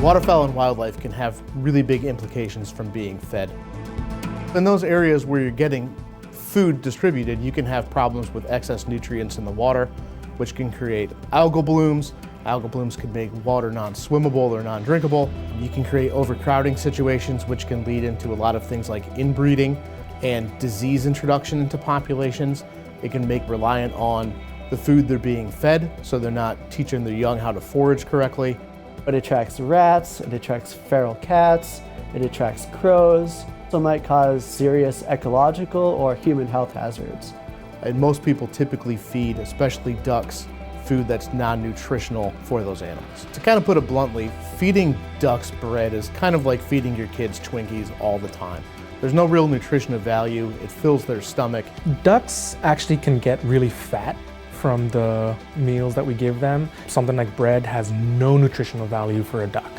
Waterfowl and wildlife can have really big implications from being fed. In those areas where you're getting food distributed, you can have problems with excess nutrients in the water, which can create algal blooms. Algal blooms can make water non-swimmable or non-drinkable. You can create overcrowding situations, which can lead into a lot of things like inbreeding and disease introduction into populations. It can make reliant on the food they're being fed, so they're not teaching their young how to forage correctly. It attracts rats, it attracts feral cats, it attracts crows, so it might cause serious ecological or human health hazards. And most people typically feed, especially ducks, food that's non-nutritional for those animals. To kind of put it bluntly, feeding ducks bread is kind of like feeding your kids Twinkies all the time. There's no real nutritional value, it fills their stomach. Ducks actually can get really fat from the meals that we give them. Something like bread has no nutritional value for a duck.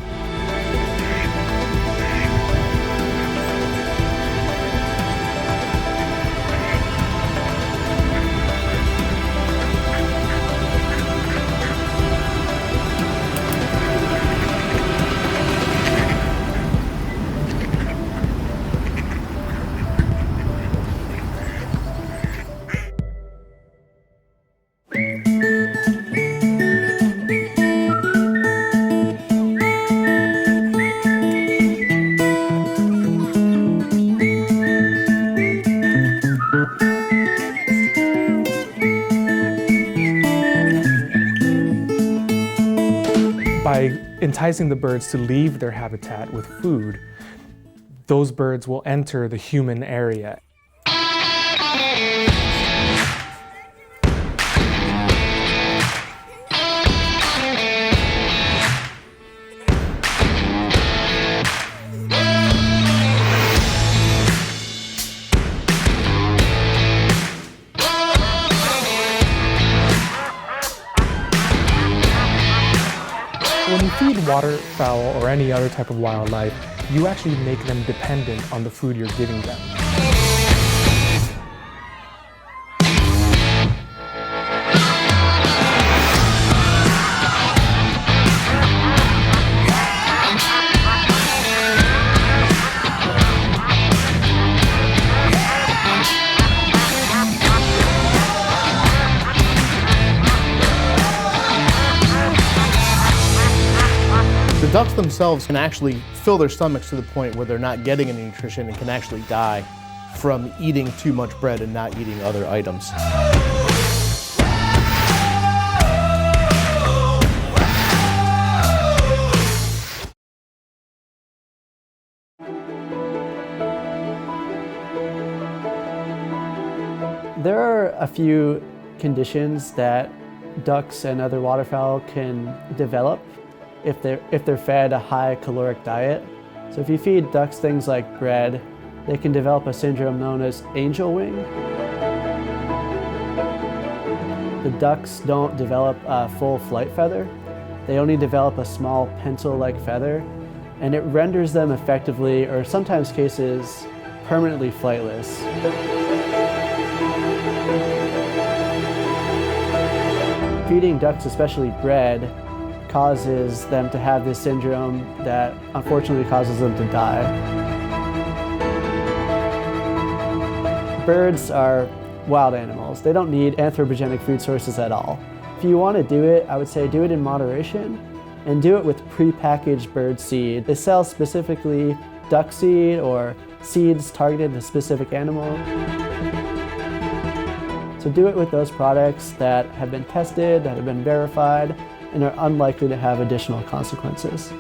By enticing the birds to leave their habitat with food, those birds will enter the human area. When you feed waterfowl or any other type of wildlife, you actually make them dependent on the food you're giving them. The ducks themselves can actually fill their stomachs to the point where they're not getting any nutrition and can actually die from eating too much bread and not eating other items. There are a few conditions that ducks and other waterfowl can develop if they're fed a high caloric diet. So if you feed ducks things like bread, they can develop a syndrome known as angel wing. The ducks don't develop a full flight feather. They only develop a small pencil-like feather, and it renders them effectively, or sometimes cases, permanently flightless. Feeding ducks, especially bread, causes them to have this syndrome that unfortunately causes them to die. Birds are wild animals. They don't need anthropogenic food sources at all. If you want to do it, I would say do it in moderation and do it with prepackaged bird seed. They sell specifically duck seed or seeds targeted to a specific animal. So do it with those products that have been tested, that have been verified, and are unlikely to have additional consequences.